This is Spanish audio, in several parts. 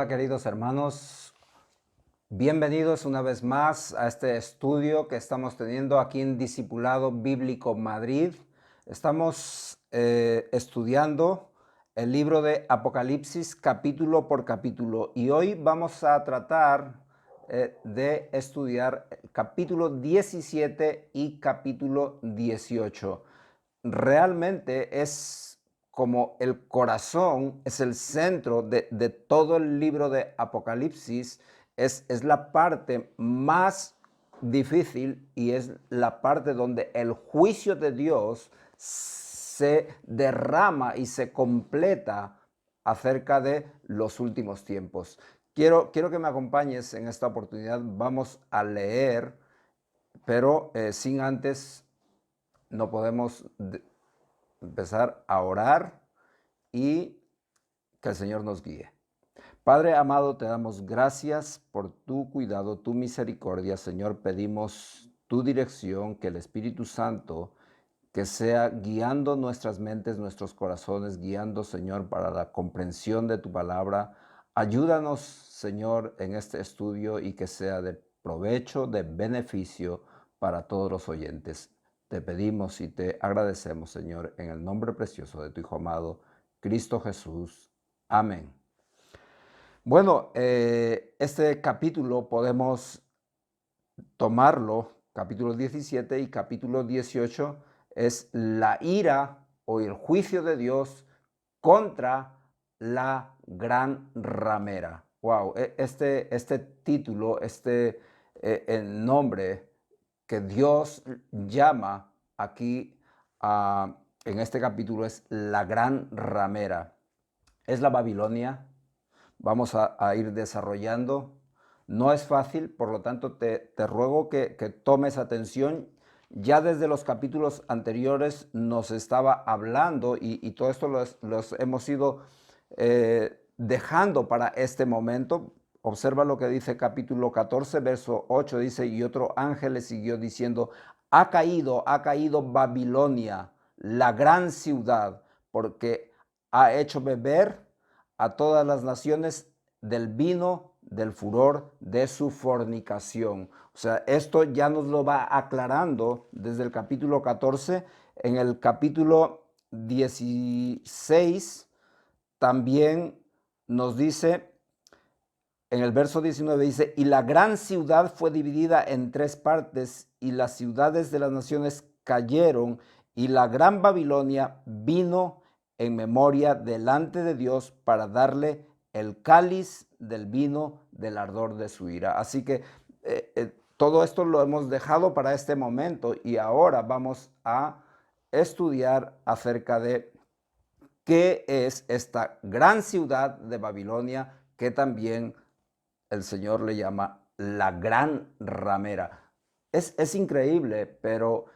Hola queridos hermanos, bienvenidos una vez más a este estudio que estamos teniendo aquí en Discipulado Bíblico Madrid. Estamos estudiando el libro de Apocalipsis capítulo por capítulo y hoy vamos a tratar de estudiar el capítulo 17 y capítulo 18. Realmente es como el corazón, es el centro de todo el libro de Apocalipsis, es la parte más difícil y es la parte donde el juicio de Dios se derrama y se completa acerca de los últimos tiempos. Quiero que me acompañes en esta oportunidad. Vamos a leer, pero sin antes no podemos empezar a orar y que el Señor nos guíe. Padre amado, te damos gracias por tu cuidado, tu misericordia. Señor, pedimos tu dirección, que el Espíritu Santo, que sea guiando nuestras mentes, nuestros corazones, guiando, Señor, para la comprensión de tu palabra. Ayúdanos, Señor, en este estudio y que sea de provecho, de beneficio para todos los oyentes. Te pedimos y te agradecemos, Señor, en el nombre precioso de tu Hijo amado, Cristo Jesús. Amén. Bueno, este capítulo podemos tomarlo, capítulo 17 y capítulo 18, es la ira o el juicio de Dios contra la gran ramera. Wow, este título, el nombre que Dios llama aquí en este capítulo es la gran ramera. Es la Babilonia. Vamos a ir desarrollando. No es fácil, por lo tanto te ruego que tomes atención. Ya desde los capítulos anteriores nos estaba hablando y todo esto los hemos ido dejando para este momento. Observa lo que dice capítulo 14, verso 8, dice, y otro ángel le siguió diciendo, ha caído Babilonia, la gran ciudad, porque ha hecho beber a todas las naciones del vino del furor de su fornicación. O sea, esto ya nos lo va aclarando desde el capítulo 14. En el capítulo 16 también nos dice, en el verso 19 dice, y la gran ciudad fue dividida en tres partes, y las ciudades de las naciones cayeron, y la gran Babilonia vino en memoria delante de Dios para darle el cáliz del vino del ardor de su ira. Así que todo esto lo hemos dejado para este momento y ahora vamos a estudiar acerca de qué es esta gran ciudad de Babilonia que también el Señor le llama la gran ramera. Es increíble, pero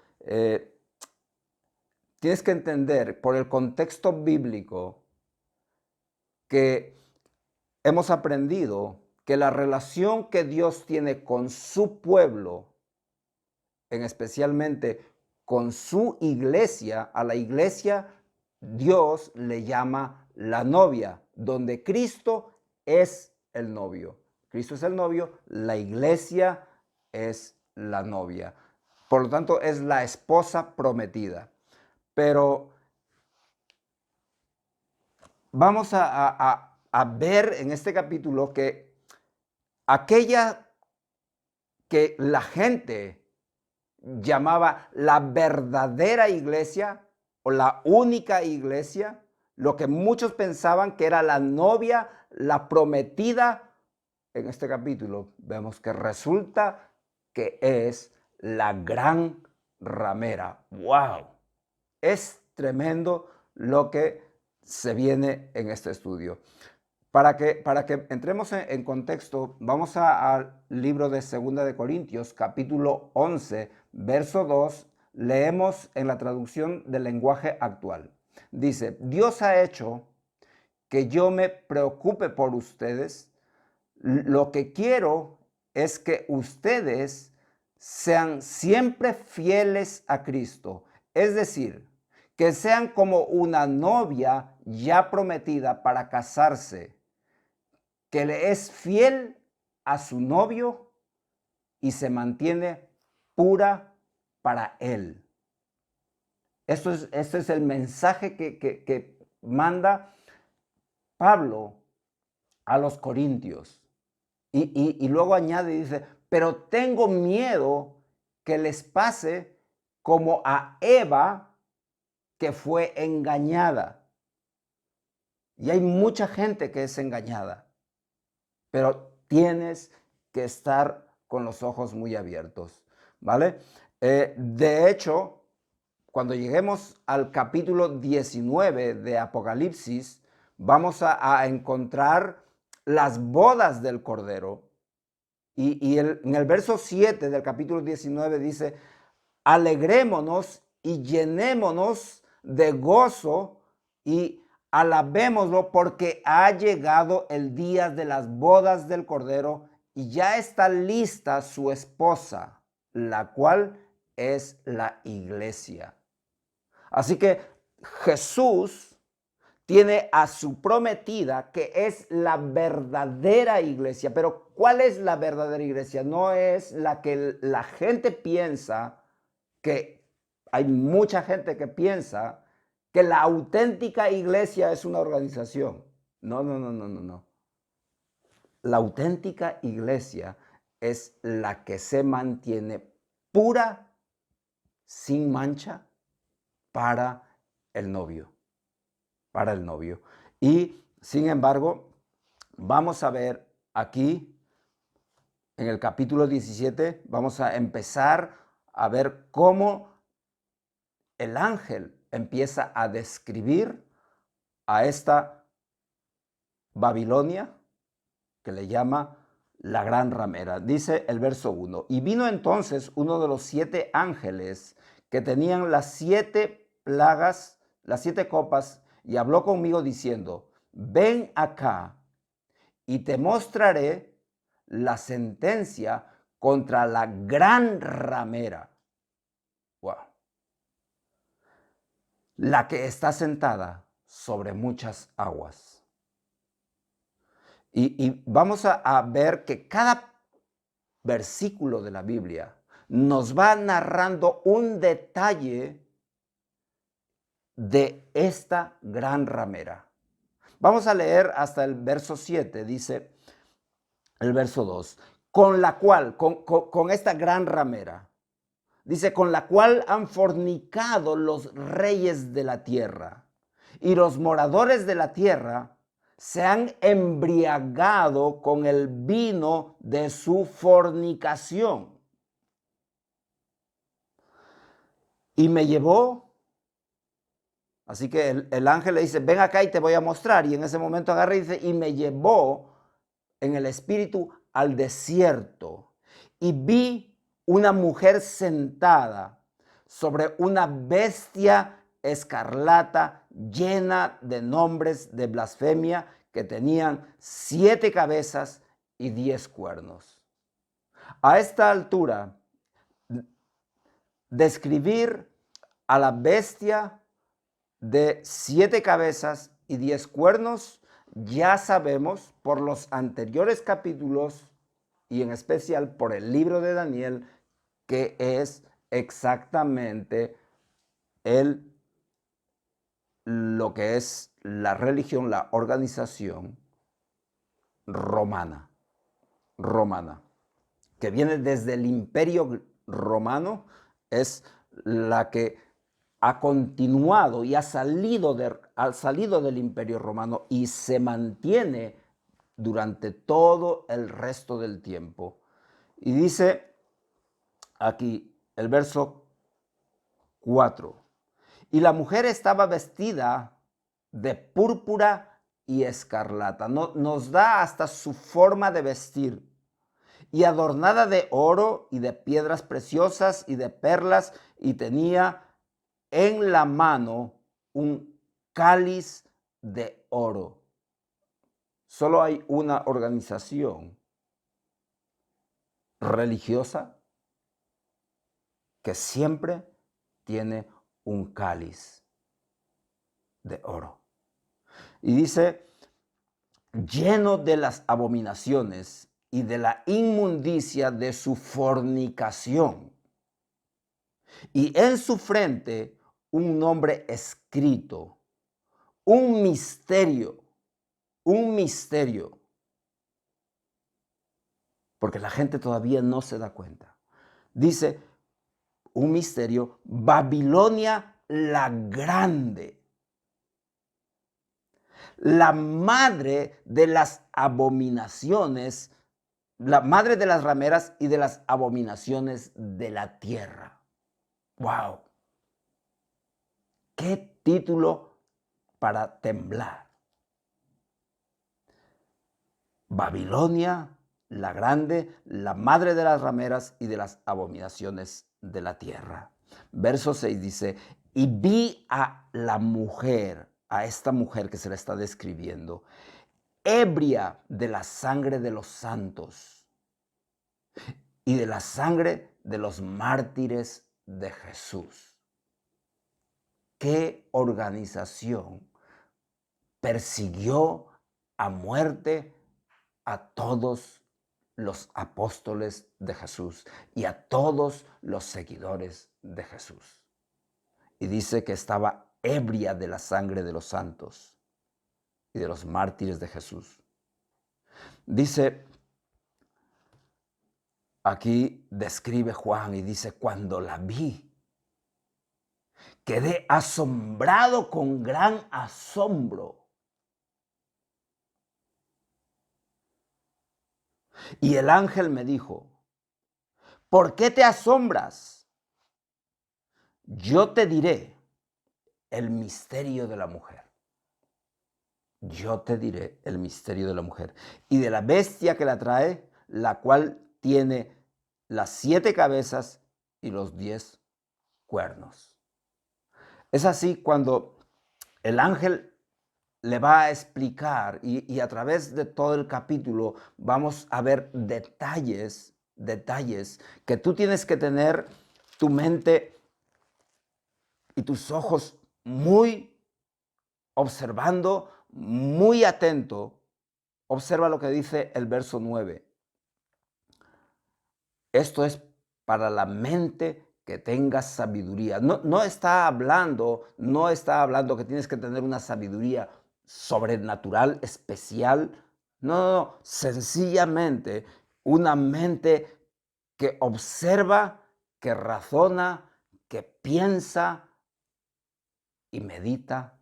tienes que entender por el contexto bíblico que hemos aprendido que la relación que Dios tiene con su pueblo, en especialmente con su iglesia, a la iglesia Dios le llama la novia, donde Cristo es el novio. Cristo es el novio, la iglesia es la novia. Por lo tanto, es la esposa prometida. Pero vamos a ver en este capítulo que aquella que la gente llamaba la verdadera iglesia o la única iglesia, lo que muchos pensaban que era la novia, la prometida, en este capítulo vemos que resulta que es la gran ramera. ¡Wow! Es tremendo lo que se viene en este estudio. Para que entremos en contexto, vamos al libro de 2 de Corintios, capítulo 11, verso 2, leemos en la traducción del lenguaje actual. Dice, Dios ha hecho que yo me preocupe por ustedes. Lo que quiero es que ustedes sean siempre fieles a Cristo. Es decir, que sean como una novia ya prometida para casarse, que le es fiel a su novio y se mantiene pura para él. Este es el mensaje que manda Pablo a los corintios. Y luego añade y dice, pero tengo miedo que les pase como a Eva, que fue engañada. Y hay mucha gente que es engañada, pero tienes que estar con los ojos muy abiertos, ¿vale? De hecho, cuando lleguemos al capítulo 19 de Apocalipsis, vamos a encontrar las bodas del Cordero. En el verso 7 del capítulo 19 dice, alegrémonos y llenémonos de gozo y alabémoslo porque ha llegado el día de las bodas del Cordero y ya está lista su esposa, la cual es la iglesia. Así que Jesús tiene a su prometida, que es la verdadera iglesia. Pero ¿cuál es la verdadera iglesia? No es la que la gente piensa, que hay mucha gente que piensa que la auténtica iglesia es una organización. No, no, no, no, no, no. La auténtica iglesia es la que se mantiene pura, sin mancha, para el novio. Para el novio. Y sin embargo, vamos a ver aquí en el capítulo 17, vamos a empezar a ver cómo el ángel empieza a describir a esta Babilonia que le llama la gran ramera. Dice el verso 1, y vino entonces uno de los 7 ángeles que tenían las 7 plagas, las 7 copas, y habló conmigo diciendo, ven acá y te mostraré la sentencia contra la gran ramera. Wow. La que está sentada sobre muchas aguas. Y vamos a ver que cada versículo de la Biblia nos va narrando un detalle de esta gran ramera. Vamos a leer hasta el verso 7, dice el verso 2, con la cual, con esta gran ramera, dice, con la cual han fornicado los reyes de la tierra y los moradores de la tierra se han embriagado con el vino de su fornicación. Y me llevó, así que el ángel le dice, ven acá y te voy a mostrar. Y en ese momento agarra y dice, y me llevó en el espíritu al desierto. Y vi una mujer sentada sobre una bestia escarlata llena de nombres de blasfemia que tenían 7 cabezas y 10 cuernos. A esta altura, describir a la bestia de 7 cabezas y 10 cuernos, ya sabemos por los anteriores capítulos y en especial por el libro de Daniel que es exactamente lo que es la religión, la organización romana, que viene desde el imperio romano, es la que ha continuado y ha salido del imperio romano y se mantiene durante todo el resto del tiempo. Y dice aquí el verso 4, y la mujer estaba vestida de púrpura y escarlata. Nos da hasta su forma de vestir. Y adornada de oro y de piedras preciosas y de perlas, y tenía en la mano un cáliz de oro. Solo hay una organización religiosa que siempre tiene un cáliz de oro. Y dice lleno de las abominaciones y de la inmundicia de su fornicación. Y en su frente un nombre escrito, un misterio, porque la gente todavía no se da cuenta. Dice, un misterio, Babilonia la grande, la madre de las abominaciones, la madre de las rameras y de las abominaciones de la tierra. ¡Wow! ¡Qué título para temblar! Babilonia la grande, la madre de las rameras y de las abominaciones de la tierra. Verso 6 dice, y vi a la mujer, a esta mujer que se la está describiendo, ebria de la sangre de los santos y de la sangre de los mártires de Jesús. ¿Qué organización persiguió a muerte a todos los apóstoles de Jesús y a todos los seguidores de Jesús? Y dice que estaba ebria de la sangre de los santos y de los mártires de Jesús. Dice, aquí describe Juan y dice, cuando la vi, quedé asombrado con gran asombro. Y el ángel me dijo, ¿por qué te asombras? Yo te diré el misterio de la mujer. Yo te diré el misterio de la mujer y de la bestia que la trae, la cual tiene las 7 cabezas y los 10 cuernos. Es así cuando el ángel le va a explicar y a través de todo el capítulo vamos a ver detalles que tú tienes que tener tu mente y tus ojos muy observando, muy atento. Observa lo que dice el verso 9. Esto es para la mente que tenga sabiduría. No está hablando que tienes que tener una sabiduría sobrenatural, especial. No, sencillamente una mente que observa, que razona, que piensa y medita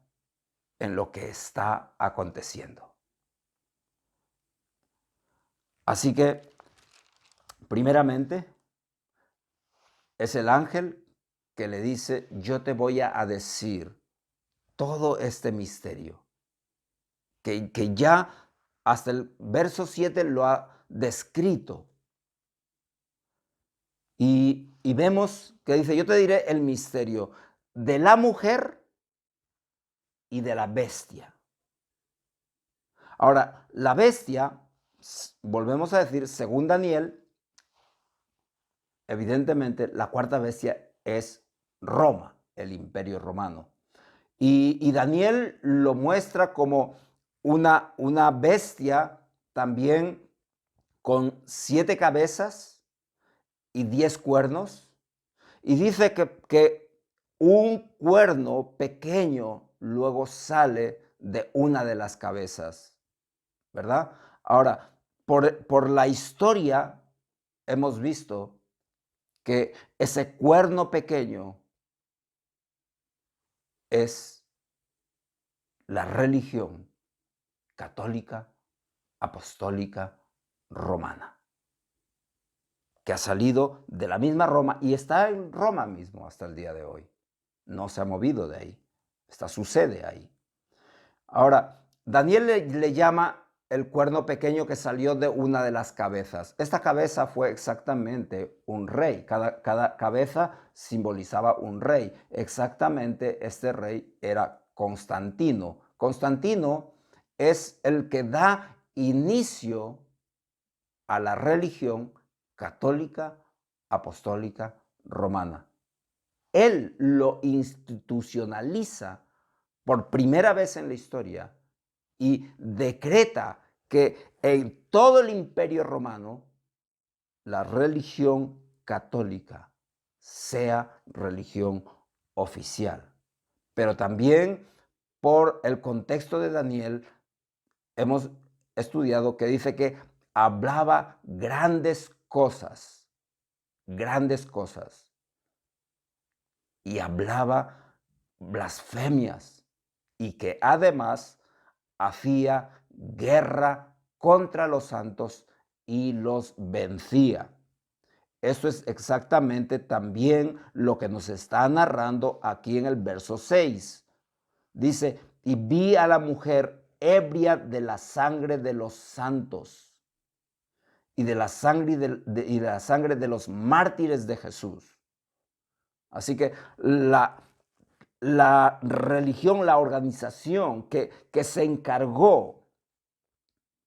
en lo que está aconteciendo. Así que, primeramente, es el ángel que le dice, yo te voy a decir todo este misterio, que ya hasta el verso 7 lo ha descrito. Y vemos que dice, yo te diré el misterio de la mujer y de la bestia. Ahora, la bestia, volvemos a decir, según Daniel, evidentemente la cuarta bestia es Roma, el imperio romano. Y Daniel lo muestra como una bestia también con 7 cabezas y 10 cuernos. Y dice que un cuerno pequeño luego sale de una de las cabezas, ¿verdad? Ahora, por la historia hemos visto que ese cuerno pequeño es la religión católica, apostólica, romana, que ha salido de la misma Roma y está en Roma mismo hasta el día de hoy. No se ha movido de ahí, su sede ahí. Ahora, Daniel le llama el cuerno pequeño que salió de una de las cabezas. Esta cabeza fue exactamente un rey. Cada cabeza simbolizaba un rey. Exactamente este rey era Constantino. Constantino es el que da inicio a la religión católica, apostólica, romana. Él lo institucionaliza por primera vez en la historia y decreta que en todo el Imperio Romano la religión católica sea religión oficial. Pero también por el contexto de Daniel hemos estudiado que dice que hablaba grandes cosas y hablaba blasfemias y que además hacía guerra contra los santos y los vencía. Eso es exactamente también lo que nos está narrando aquí en el verso 6. Dice, y vi a la mujer ebria de la sangre de los santos y de la sangre de los mártires de Jesús. Así que la religión, la organización que se encargó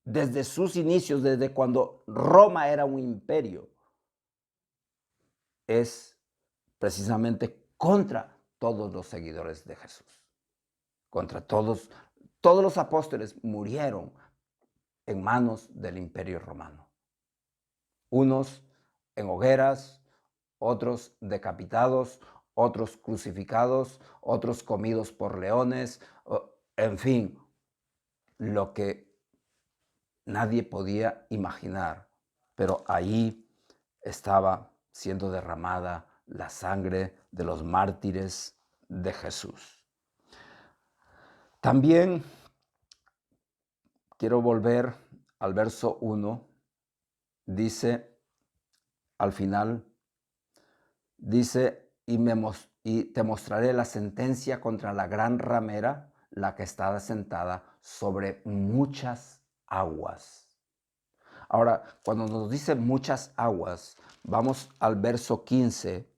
desde sus inicios, desde cuando Roma era un imperio, es precisamente contra todos los seguidores de Jesús, contra todos los apóstoles murieron en manos del Imperio Romano. Unos en hogueras, otros decapitados, otros crucificados, otros comidos por leones, en fin, lo que nadie podía imaginar. Pero ahí estaba siendo derramada la sangre de los mártires de Jesús. También quiero volver al verso 1. Dice, al final, dice, y te mostraré la sentencia contra la gran ramera, la que está sentada sobre muchas aguas. Ahora, cuando nos dice muchas aguas, vamos al verso 15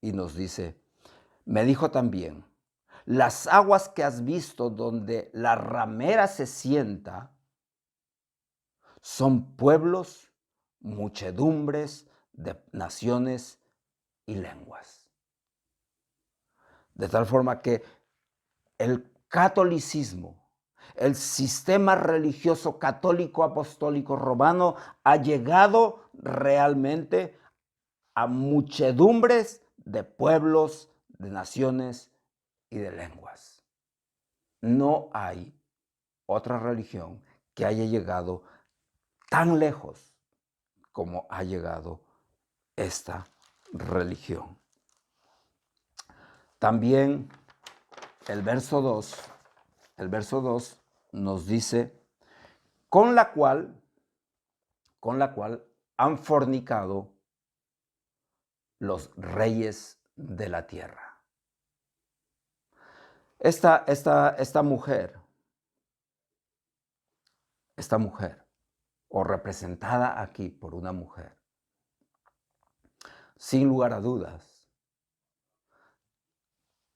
y nos dice, me dijo también, las aguas que has visto donde la ramera se sienta son pueblos, muchedumbres de naciones y lenguas. De tal forma que el catolicismo, el sistema religioso católico apostólico romano ha llegado realmente a muchedumbres de pueblos, de naciones y de lenguas. No hay otra religión que haya llegado tan lejos como ha llegado esta religión. También el verso 2 nos dice, con la cual han fornicado los reyes de la tierra. Esta mujer, o representada aquí por una mujer, sin lugar a dudas,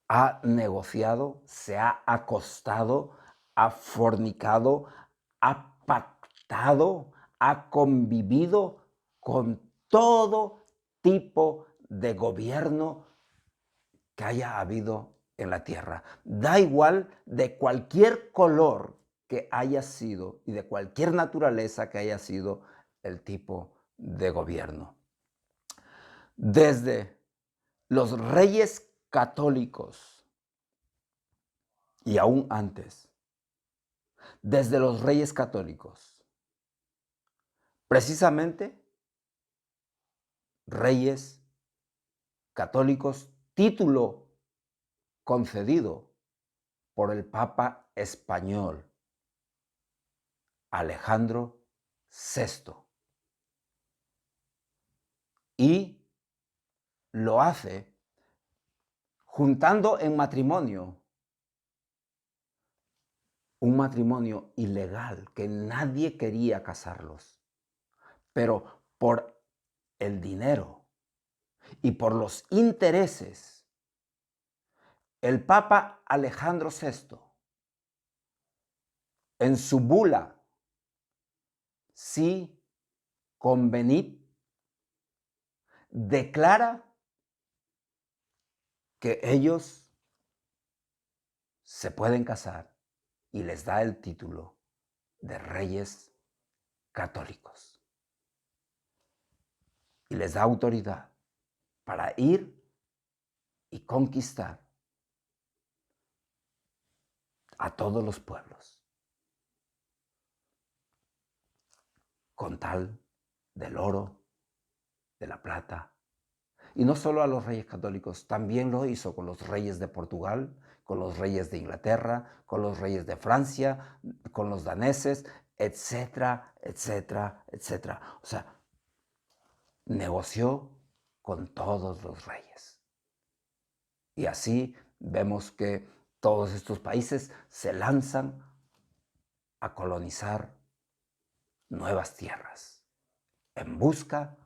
ha negociado, se ha acostado, ha fornicado, ha pactado, ha convivido con todo tipo de gobierno que haya habido en la tierra. Da igual de cualquier color que haya sido y de cualquier naturaleza que haya sido el tipo de gobierno. Desde los reyes católicos y aún antes, desde los reyes católicos, precisamente reyes católicos, título concedido por el Papa español Alejandro VI. Y lo hace juntando en matrimonio, un matrimonio ilegal que nadie quería casarlos, pero por el dinero y por los intereses, el Papa Alejandro VI, en su bula Si Convenit, declara que ellos se pueden casar y les da el título de reyes católicos. Y les da autoridad para ir y conquistar a todos los pueblos, con tal del oro, de la plata. Y no solo a los reyes católicos, también lo hizo con los reyes de Portugal, con los reyes de Inglaterra, con los reyes de Francia, con los daneses, etcétera, etcétera, etcétera. O sea, negoció con todos los reyes. Y así vemos que todos estos países se lanzan a colonizar nuevas tierras en busca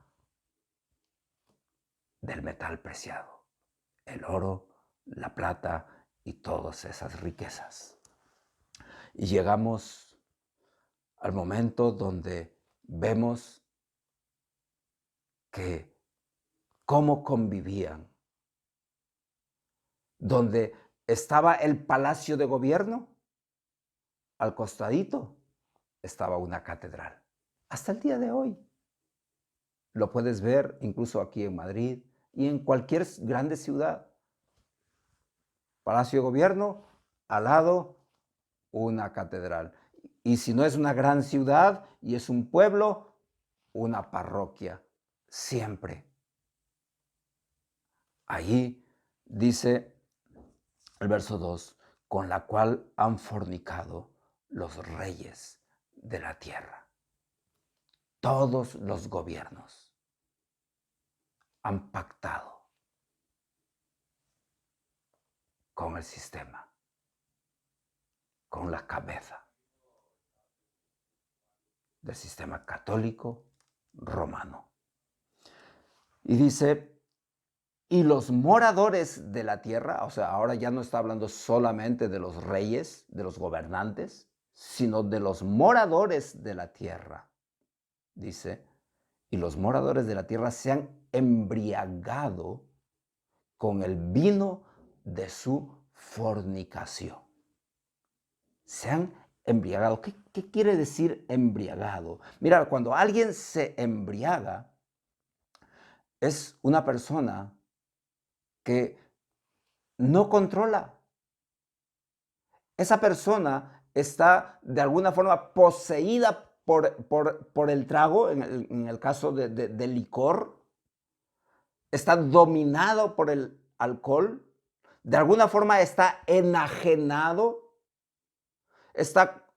del metal preciado, el oro, la plata y todas esas riquezas. Y llegamos al momento donde vemos que cómo convivían, donde estaba el palacio de gobierno, al costadito estaba una catedral. Hasta el día de hoy lo puedes ver incluso aquí en Madrid y en cualquier grande ciudad. Palacio de gobierno, al lado una catedral. Y si no es una gran ciudad y es un pueblo, una parroquia. Siempre. Allí dice el verso 2, con la cual han fornicado los reyes de la tierra. Todos los gobiernos han pactado con el sistema, con la cabeza del sistema católico romano. Y dice, y los moradores de la tierra, o sea, ahora ya no está hablando solamente de los reyes, de los gobernantes, sino de los moradores de la tierra. Dice, y los moradores de la tierra se han embriagado con el vino de su fornicación. Se han embriagado. ¿Qué quiere decir embriagado? Mira, cuando alguien se embriaga, es una persona que no controla. Esa persona está de alguna forma poseída por el trago, en el caso del licor, está dominado por el alcohol, de alguna forma está enajenado, está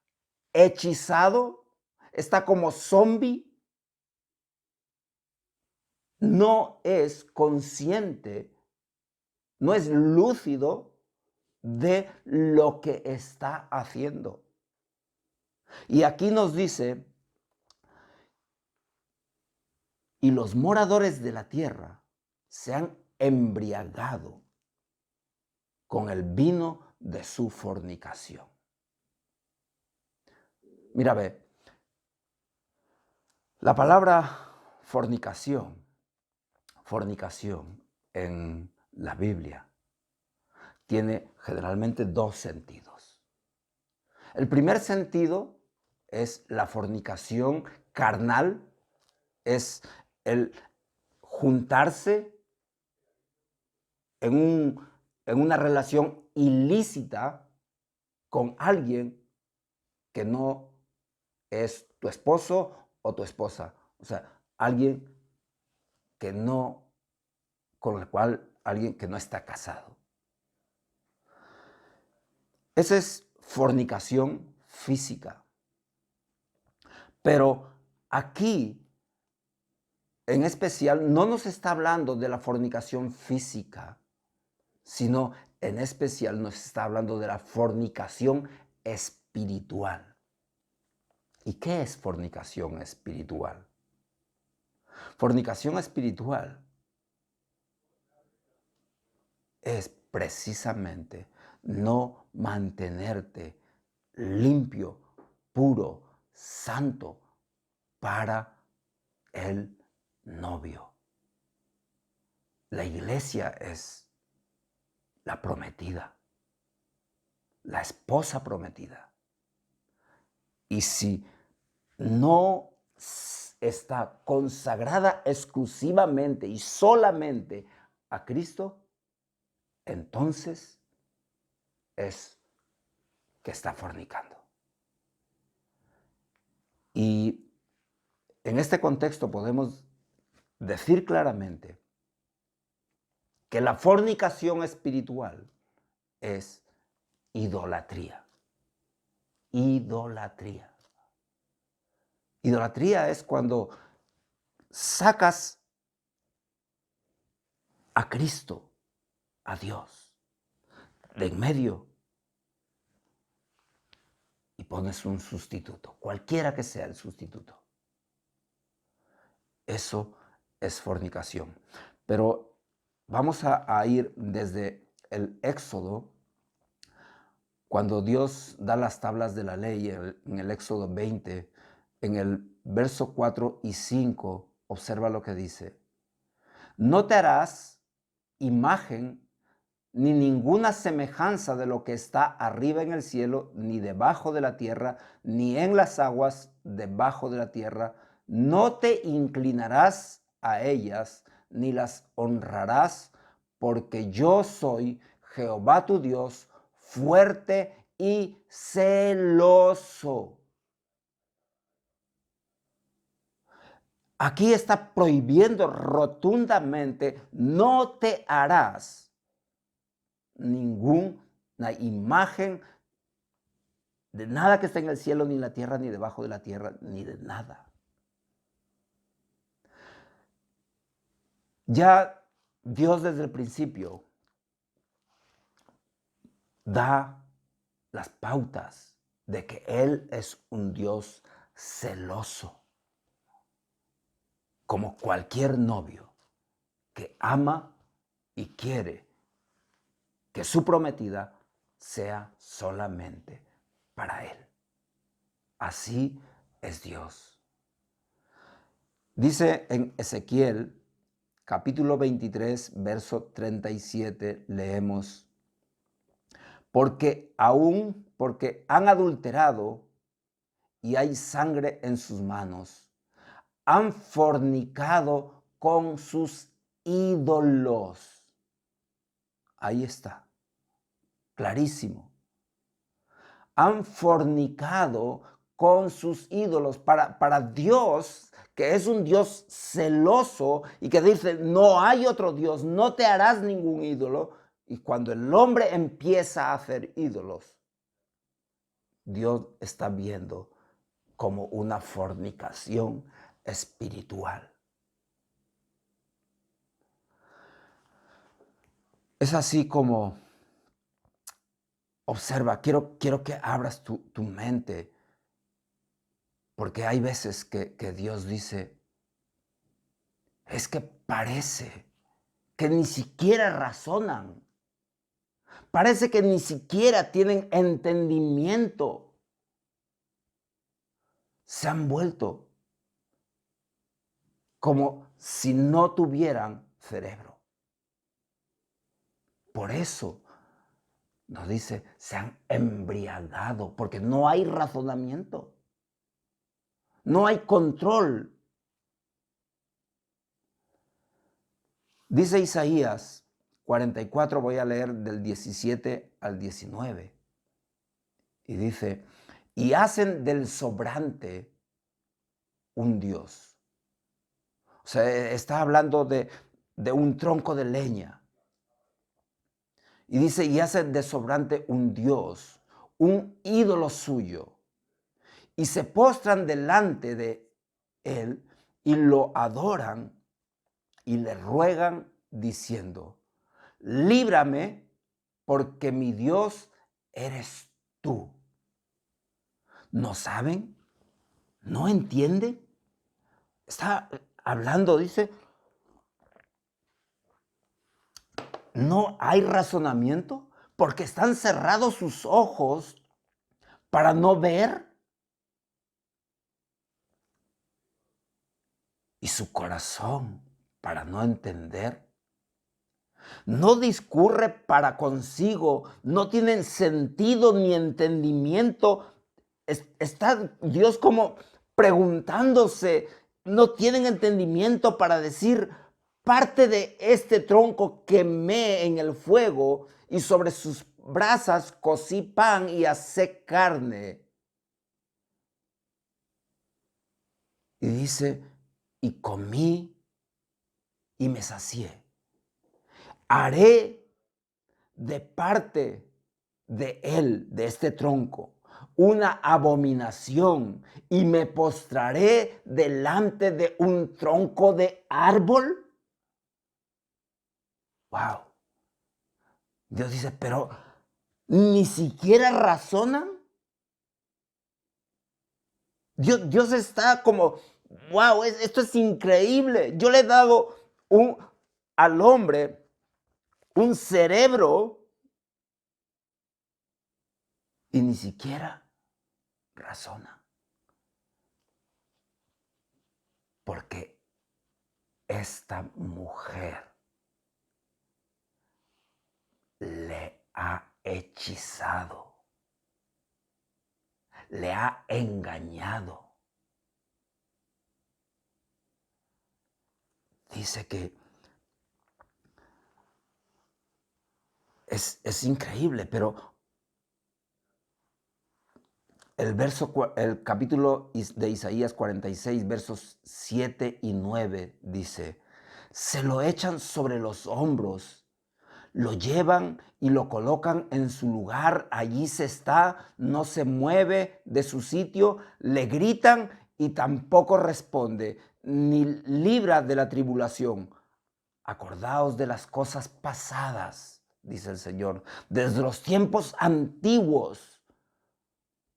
hechizado, está como zombie, no es consciente, no es lúcido de lo que está haciendo. Y aquí nos dice, y los moradores de la tierra se han embriagado con el vino de su fornicación. Mira, ve, la palabra fornicación en la Biblia tiene generalmente dos sentidos. El primer sentido es la fornicación carnal, es el juntarse en una relación ilícita con alguien que no es tu esposo o tu esposa. O sea, alguien que no, con el cual alguien que no está casado. Esa es fornicación física. Pero aquí, en especial, no nos está hablando de la fornicación física, sino en especial nos está hablando de la fornicación espiritual. ¿Y qué es fornicación espiritual? Fornicación espiritual es precisamente no mantenerte limpio, puro, santo para el novio. La iglesia es la prometida, la esposa prometida. Y si no está consagrada exclusivamente y solamente a Cristo, entonces es que está fornicando. Y en este contexto podemos decir claramente que la fornicación espiritual es idolatría. Idolatría. Idolatría es cuando sacas a Cristo, a Dios, de en medio y pones un sustituto, cualquiera que sea el sustituto. Eso es fornicación. Pero vamos a ir desde el Éxodo, cuando Dios da las tablas de la ley en el Éxodo 20, en el verso 4 y 5, observa lo que dice. No te harás imagen ni ninguna semejanza de lo que está arriba en el cielo, ni debajo de la tierra, ni en las aguas debajo de la tierra. No te inclinarás a ellas, ni las honrarás, porque yo soy Jehová tu Dios, fuerte y celoso. Aquí está prohibiendo rotundamente, no te harás ninguna imagen de nada que esté en el cielo, ni en la tierra, ni debajo de la tierra, ni de nada. Ya Dios desde el principio da las pautas de que Él es un Dios celoso, como cualquier novio que ama y quiere que su prometida sea solamente para Él. Así es Dios. Dice en Ezequiel, capítulo 23, verso 37, leemos, porque han adulterado y hay sangre en sus manos, han fornicado con sus ídolos. Ahí está, clarísimo. Han fornicado con sus ídolos. Para Dios, que es un Dios celoso y que dice, no hay otro Dios, no te harás ningún ídolo. Y cuando el hombre empieza a hacer ídolos, Dios está viendo como una fornicación espiritual. Es así como, observa, quiero que abras tu mente, porque hay veces que Dios dice, es que parece que ni siquiera razonan, parece que ni siquiera tienen entendimiento, se han vuelto como si no tuvieran cerebro. Por eso nos dice, se han embriagado, porque no hay razonamiento, no hay control. Dice Isaías 44, voy a leer del 17 al 19, y dice, y hacen del sobrante un Dios. O sea, está hablando de un tronco de leña. Y dice, y hacen de sobrante un Dios, un ídolo suyo, y se postran delante de él y lo adoran y le ruegan diciendo, líbrame porque mi Dios eres tú. ¿No saben? ¿No entienden? Está hablando, dice, no hay razonamiento porque están cerrados sus ojos para no ver y su corazón para no entender. No discurre para consigo, no tienen sentido ni entendimiento está Dios como preguntándose, no tienen entendimiento para decir, parte de este tronco quemé en el fuego y sobre sus brasas cocí pan y asé carne. Y dice, y comí y me sacié. Haré de parte de él, de este tronco, una abominación y me postraré delante de un tronco de árbol. Wow. Dios dice, pero ni siquiera razonan. Dios está como, wow, esto es increíble. Yo le he dado al hombre un cerebro y ni siquiera razona. Porque esta mujer le ha hechizado, le ha engañado. Dice que es increíble, pero el capítulo de Isaías 46, versos 7 y 9 dice, se lo echan sobre los hombros, lo llevan y lo colocan en su lugar, allí se está, no se mueve de su sitio, le gritan y tampoco responde, ni libra de la tribulación. Acordaos de las cosas pasadas, dice el Señor, desde los tiempos antiguos,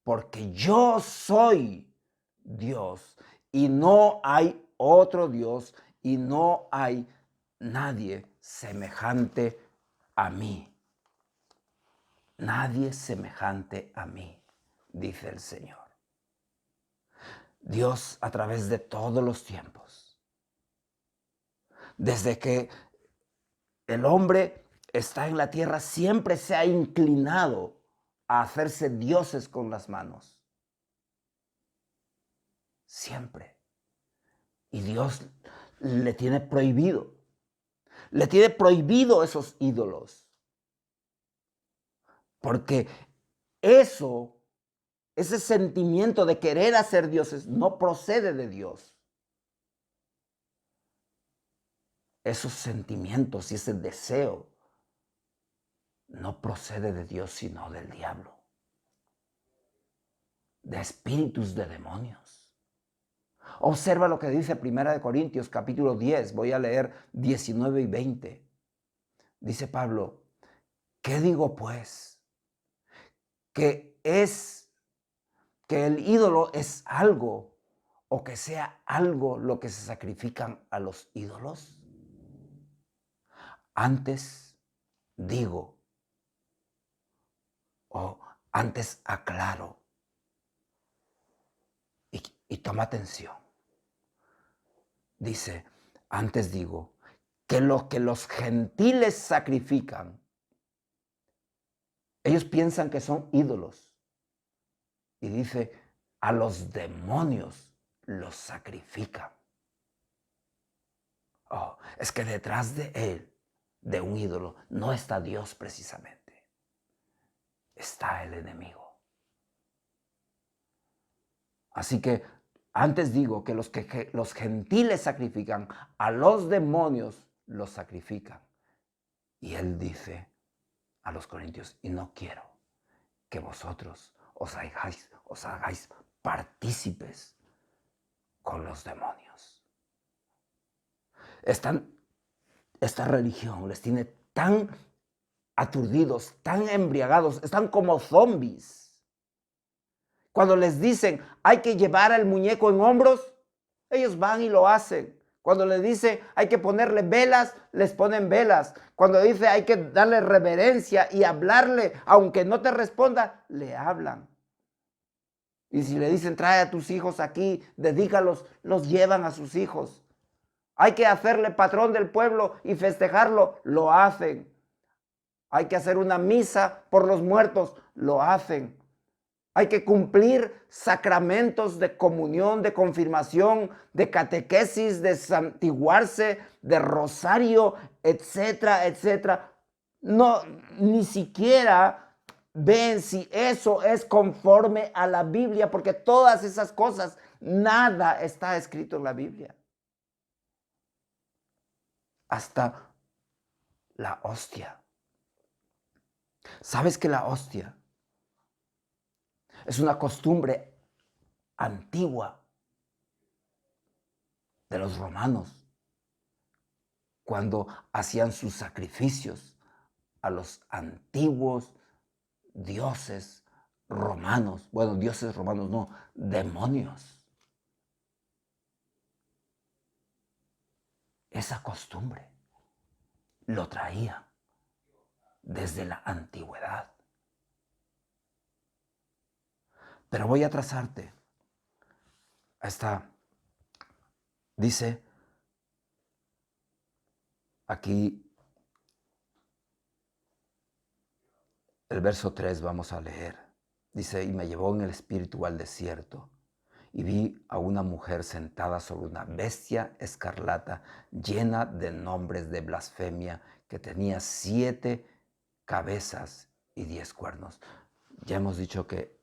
porque yo soy Dios y no hay otro Dios y no hay nadie semejante a mí. Nadie semejante a mí, dice el Señor. Dios a través de todos los tiempos, desde que el hombre está en la tierra, siempre se ha inclinado a hacerse dioses con las manos. Siempre. Y Dios le tiene prohibido. Le tiene prohibido esos ídolos. Porque ese sentimiento de querer hacer dioses no procede de Dios. Esos sentimientos y ese deseo no procede de Dios, sino del diablo, de espíritus de demonios. Observa lo que dice 1 Corintios capítulo 10, voy a leer 19 y 20. Dice Pablo, ¿qué digo pues? Que el ídolo es algo o que sea algo lo que se sacrifican a los ídolos. Antes digo, o antes aclaro, y toma atención. Dice, antes digo, que lo que los gentiles sacrifican, ellos piensan que son ídolos. Y dice, a los demonios los sacrifican. Oh, es que detrás de él, de un ídolo, no está Dios precisamente. Está el enemigo. Así que antes digo que los gentiles sacrifican, a los demonios los sacrifican. Y él dice a los corintios, y no quiero que vosotros os hagáis partícipes con los demonios. Esta religión les tiene tan aturdidos, tan embriagados, están como zombies. Cuando les dicen, hay que llevar al muñeco en hombros, ellos van y lo hacen. Cuando les dice, hay que ponerle velas, les ponen velas. Cuando dice, hay que darle reverencia y hablarle, aunque no te responda, le hablan. Y si le dicen, trae a tus hijos aquí, dedícalos, los llevan a sus hijos. Hay que hacerle patrón del pueblo y festejarlo, lo hacen. Hay que hacer una misa por los muertos, lo hacen. Hay que cumplir sacramentos de comunión, de confirmación, de catequesis, de santiguarse, de rosario, etcétera, etcétera. No, ni siquiera ven si eso es conforme a la Biblia, porque todas esas cosas, nada está escrito en la Biblia. Hasta la hostia. ¿Sabes que la hostia es una costumbre antigua de los romanos cuando hacían sus sacrificios a los antiguos dioses romanos? Bueno, dioses romanos no, demonios. Esa costumbre lo traía desde la antigüedad. Pero voy a trazarte. Dice aquí el verso 3, vamos a leer. Dice, y me llevó en el espíritu al desierto, y vi a una mujer sentada sobre una bestia escarlata, llena de nombres de blasfemia, que tenía 7 cabezas y 10 cuernos. Ya hemos dicho que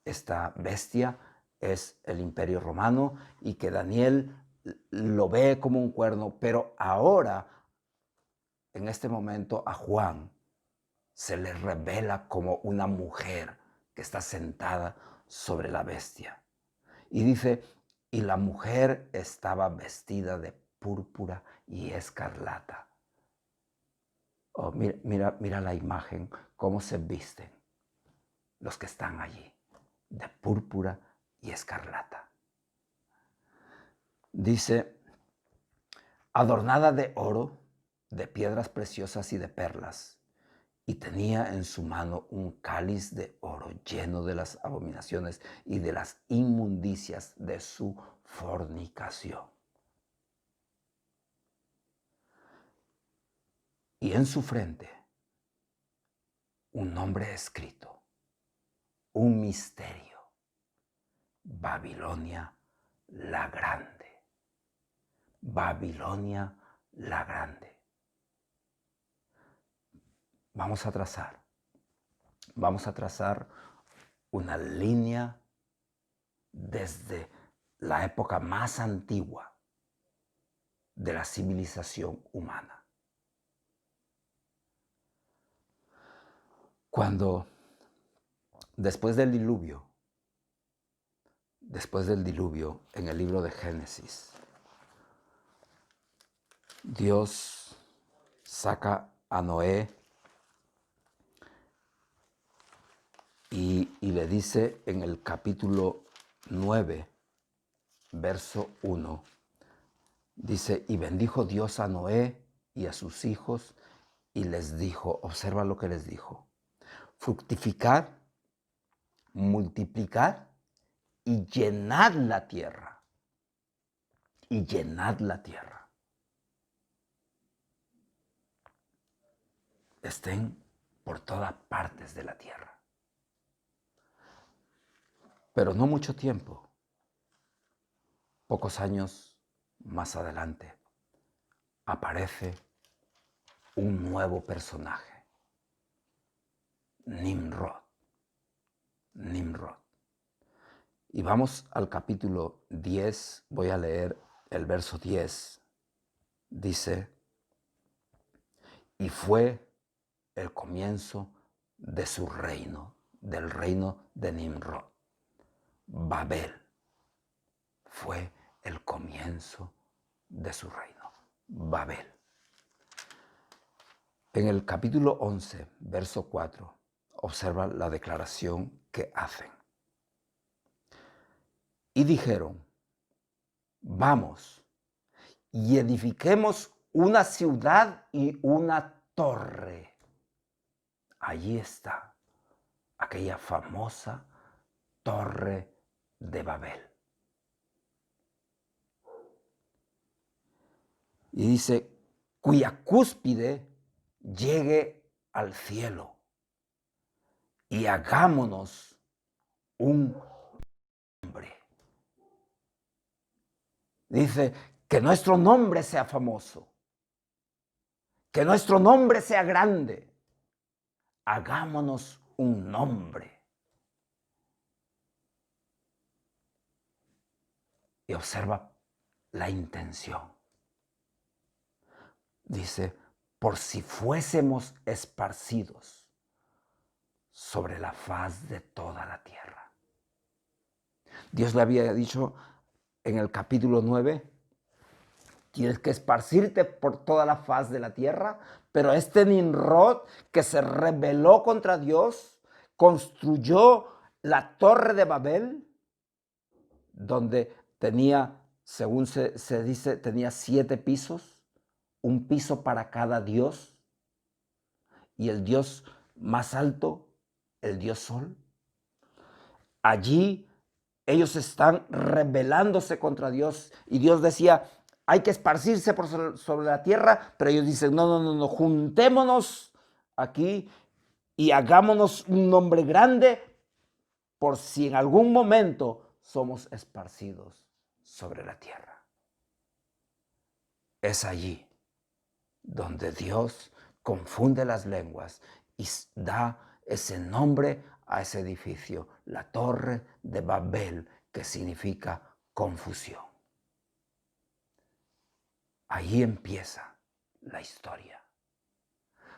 esta bestia es el Imperio Romano y que Daniel lo ve como un cuerno, pero ahora, en este momento, a Juan se le revela como una mujer que está sentada sobre la bestia. Y dice, y la mujer estaba vestida de púrpura y escarlata. Oh, mira la imagen, cómo se visten los que están allí, de púrpura y escarlata. Dice, adornada de oro, de piedras preciosas y de perlas, y tenía en su mano un cáliz de oro lleno de las abominaciones y de las inmundicias de su fornicación. Y en su frente un nombre escrito, un misterio: Babilonia la Grande. Babilonia la Grande. Vamos a trazar una línea desde la época más antigua de la civilización humana. Cuando después del diluvio, en el libro de Génesis, Dios saca a Noé y le dice en el capítulo 9, verso 1, dice, y bendijo Dios a Noé y a sus hijos y les dijo, observa lo que les dijo, fructificar, multiplicar y llenad la tierra. Y llenad la tierra. Estén por todas partes de la tierra. Pero no mucho tiempo, pocos años más adelante, aparece un nuevo personaje, Nimrod. Y vamos al capítulo 10, voy a leer el verso 10. Dice, y fue el comienzo de su reino, del reino de Nimrod. Babel fue el comienzo de su reino. Babel. En el capítulo 11, verso 4, observa la declaración que hacen. Y dijeron, vamos y edifiquemos una ciudad y una torre. Allí está aquella famosa torre de Babel. Y dice, cuya cúspide llegue al cielo, y hagámonos un nombre. Dice, que nuestro nombre sea famoso, que nuestro nombre sea grande. Hagámonos un nombre. Y observa la intención. Dice, por si fuésemos esparcidos sobre la faz de toda la tierra. Dios le había dicho en el capítulo 9, tienes que esparcirte por toda la faz de la tierra, pero este Nimrod que se rebeló contra Dios, construyó la torre de Babel, donde tenía, según se dice, tenía 7 pisos, un piso para cada dios, y el dios más alto, el dios Sol. Allí ellos están rebelándose contra Dios, y Dios decía, hay que esparcirse sobre la tierra, pero ellos dicen, no, juntémonos aquí y hagámonos un nombre grande por si en algún momento somos esparcidos sobre la tierra. Es allí donde Dios confunde las lenguas y da ese nombre a ese edificio, la Torre de Babel, que significa confusión. Ahí empieza la historia.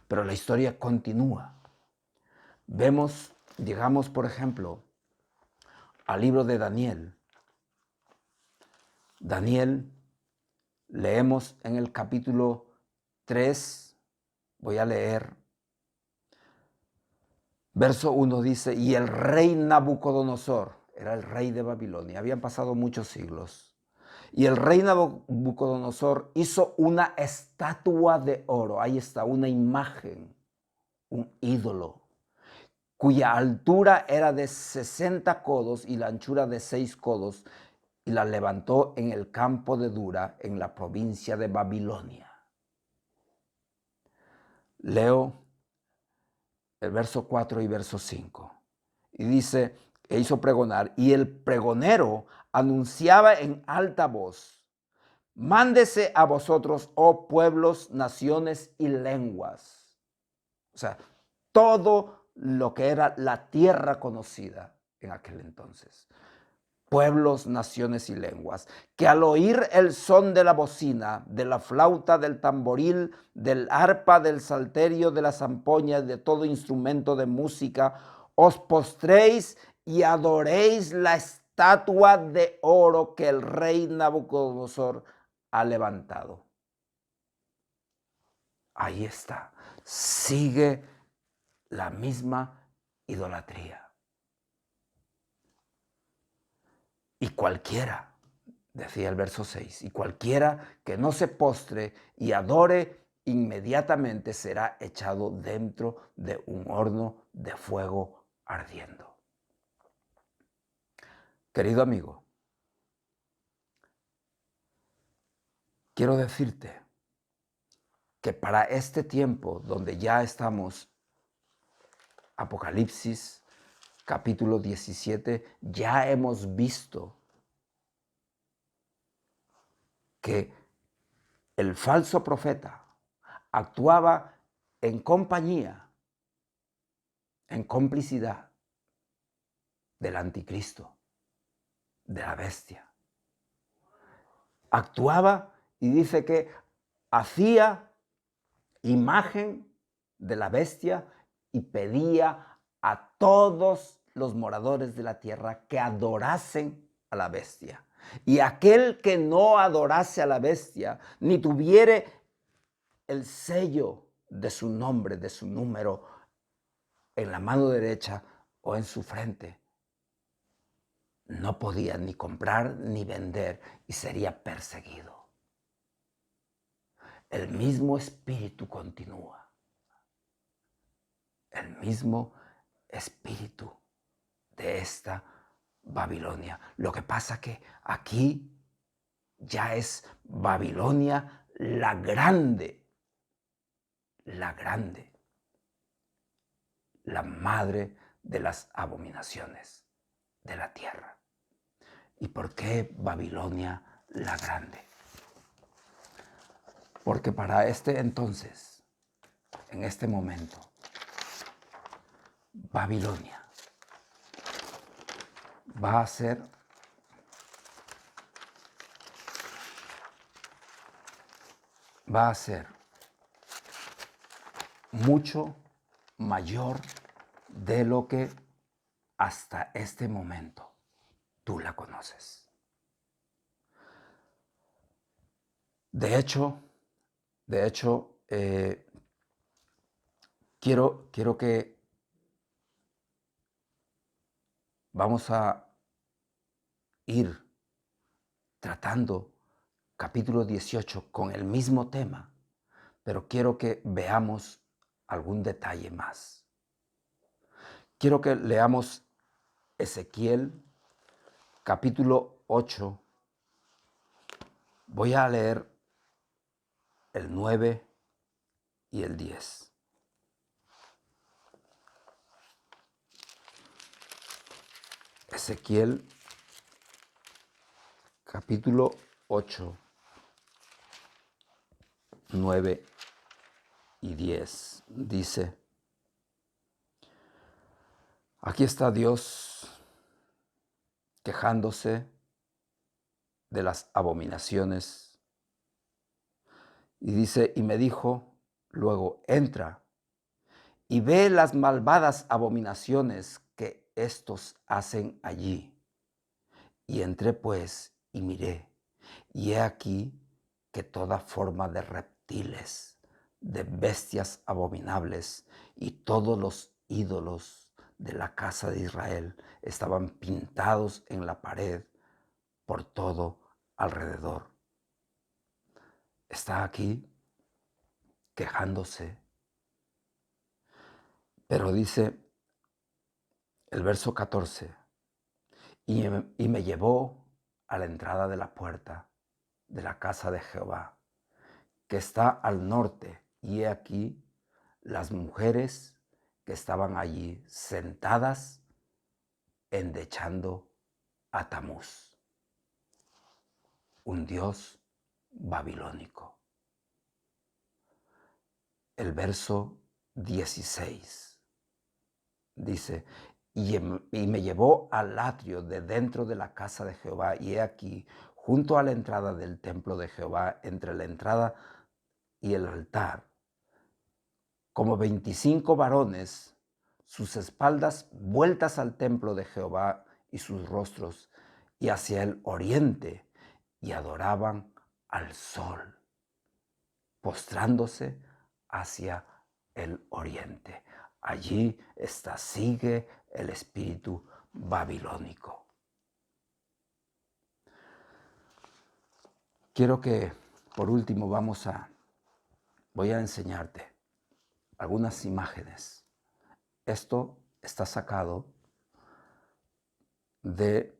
Pero la historia continúa. Llegamos, por ejemplo, al libro de Daniel. Daniel, leemos en el capítulo 3, voy a leer. Verso 1 dice, y el rey Nabucodonosor, era el rey de Babilonia, habían pasado muchos siglos, y el rey Nabucodonosor hizo una estatua de oro, ahí está, una imagen, un ídolo, cuya altura era de 60 codos y la anchura de 6 codos, y la levantó en el campo de Dura, en la provincia de Babilonia. Leo el verso 4 y verso 5. Y dice, e hizo pregonar, y el pregonero anunciaba en alta voz, mándese a vosotros, oh pueblos, naciones y lenguas. O sea, todo lo que era la tierra conocida en aquel entonces. Pueblos, naciones y lenguas, que al oír el son de la bocina, de la flauta, del tamboril, del arpa, del salterio, de la zampoña, de todo instrumento de música, os postréis y adoréis la estatua de oro que el rey Nabucodonosor ha levantado. Ahí está, sigue la misma idolatría. Y cualquiera, decía el verso 6, y cualquiera que no se postre y adore, inmediatamente será echado dentro de un horno de fuego ardiendo. Querido amigo, quiero decirte que para este tiempo donde ya estamos, Apocalipsis capítulo 17, ya hemos visto que el falso profeta actuaba en compañía, en complicidad del anticristo, de la bestia. Actuaba y dice que hacía imagen de la bestia y pedía a todos los moradores de la tierra que adorasen a la bestia. Y aquel que no adorase a la bestia, ni tuviere el sello de su nombre, de su número, en la mano derecha o en su frente, no podía ni comprar ni vender y sería perseguido. El mismo espíritu continúa. El mismo espíritu de esta Babilonia. Lo que pasa que aquí ya es Babilonia la grande, la madre de las abominaciones. de la tierra. ¿Y por qué Babilonia la grande? Porque para este entonces, en este momento, Babilonia va a ser mucho mayor de lo que hasta este momento tú la conoces. De hecho, quiero que vamos a ir tratando capítulo 18 con el mismo tema, pero quiero que veamos algún detalle más. Quiero que leamos Ezequiel capítulo 8. Voy a leer el 9 y el 10. Ezequiel capítulo 8, 9 y 10 dice: aquí está Dios quejándose de las abominaciones. Y dice, y me dijo luego, entra y ve las malvadas abominaciones que éstos hacen allí. Y entré pues y miré, y he aquí que toda forma de reptiles, de bestias abominables y todos los ídolos de la casa de Israel estaban pintados en la pared por todo alrededor. Está aquí quejándose, pero dice el verso 14, y me llevó a la entrada de la puerta de la casa de Jehová, que está al norte, y he aquí las mujeres que estaban allí sentadas endechando a Tamuz, un dios babilónico. El verso 16 dice, y me llevó al atrio de dentro de la casa de Jehová, y he aquí, junto a la entrada del templo de Jehová, entre la entrada y el altar, como 25 varones, sus espaldas vueltas al templo de Jehová y sus rostros y hacia el oriente, y adoraban al sol, postrándose hacia el oriente. Allí sigue el espíritu babilónico. Quiero que, por último, voy a enseñarte algunas imágenes. Esto está sacado de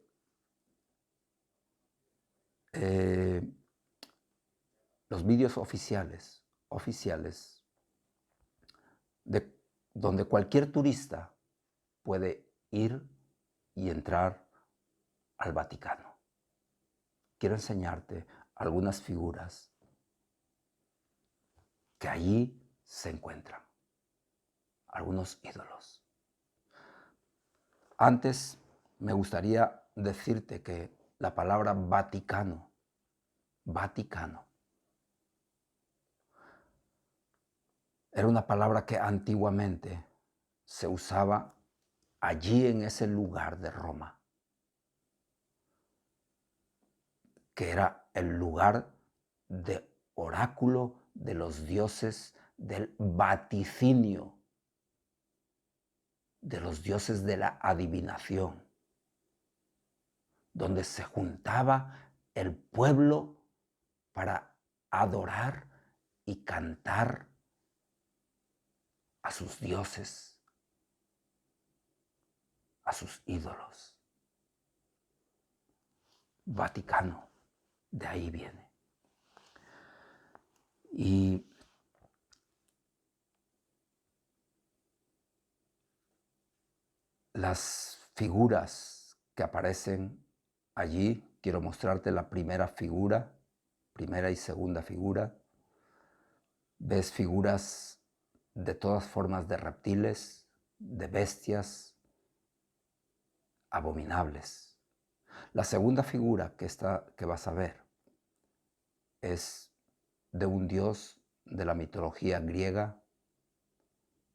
los vídeos oficiales de donde cualquier turista puede ir y entrar al Vaticano. Quiero enseñarte algunas figuras que allí se encuentran, algunos ídolos. Antes me gustaría decirte que la palabra Vaticano, era una palabra que antiguamente se usaba allí en ese lugar de Roma, que era el lugar de oráculo de los dioses del vaticinio, de los dioses de la adivinación, donde se juntaba el pueblo para adorar y cantar a sus dioses, a sus ídolos. Vaticano, de ahí viene. Y las figuras que aparecen allí. Quiero mostrarte la primera figura, primera y segunda figura. Ves figuras de todas formas de reptiles, de bestias abominables. La segunda figura que vas a ver es de un dios de la mitología griega,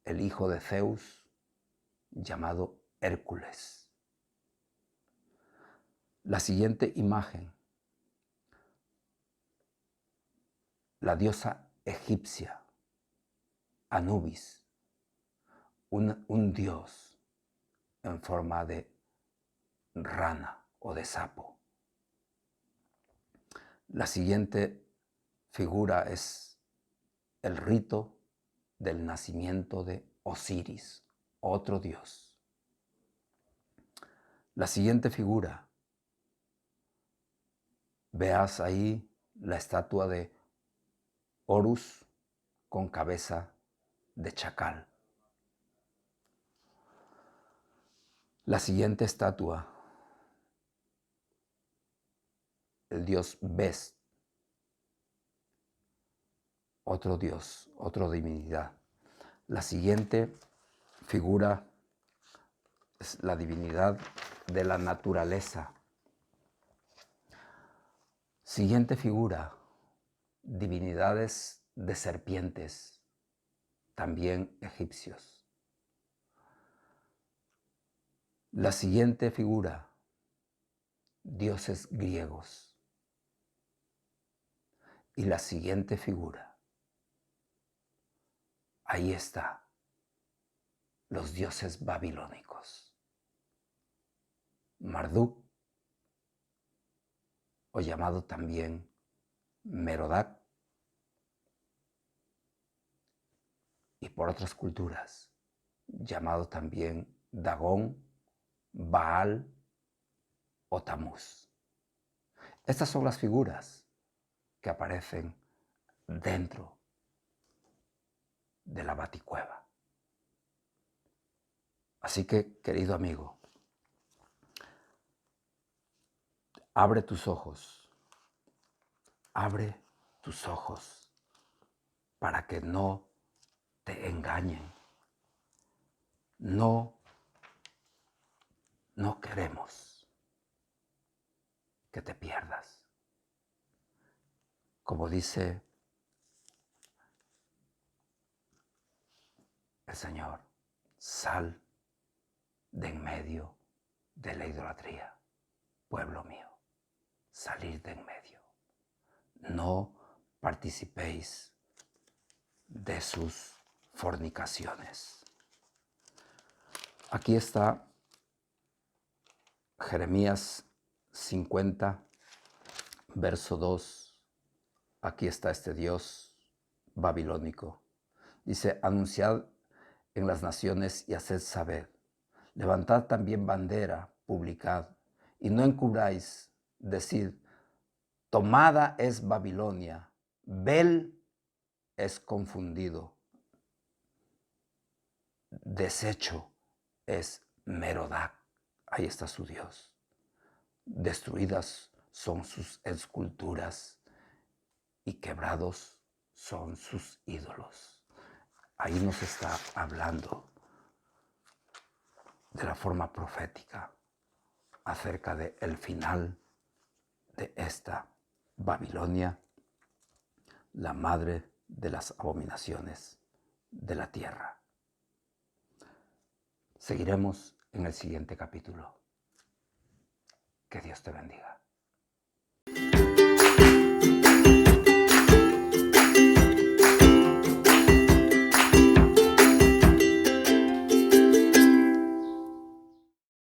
el hijo de Zeus, llamado Hércules. La siguiente imagen, la diosa egipcia, Anubis, un dios en forma de rana o de sapo. La siguiente figura es el rito del nacimiento de Osiris, otro dios. La siguiente figura, veas ahí la estatua de Horus con cabeza de chacal. La siguiente estatua, el dios Bes, otro dios, otra divinidad. La siguiente figura es la divinidad de la naturaleza. Siguiente figura, divinidades de serpientes, también egipcios. La siguiente figura, dioses griegos. Y la siguiente figura, ahí está, los dioses babilónicos. Marduk, o llamado también Merodach, y por otras culturas, llamado también Dagón, Baal o Tamuz. Estas son las figuras que aparecen dentro de la Baticueva. Así que, querido amigo, abre tus ojos para que no te engañen. No queremos que te pierdas. Como dice el Señor, sal de en medio de la idolatría, pueblo mío, salir de en medio. No participéis de sus fornicaciones. Aquí está Jeremías 50, verso 2. Aquí está este Dios babilónico. Dice, anunciad en las naciones y haced saber. Levantad también bandera, publicad, y no encubráis, decid, tomada es Babilonia, Bel es confundido, deshecho es Merodach, ahí está su Dios. Destruidas son sus esculturas y quebrados son sus ídolos. Ahí nos está hablando de la forma profética acerca del final de esta Babilonia, la madre de las abominaciones de la tierra. Seguiremos en el siguiente capítulo. Que Dios te bendiga.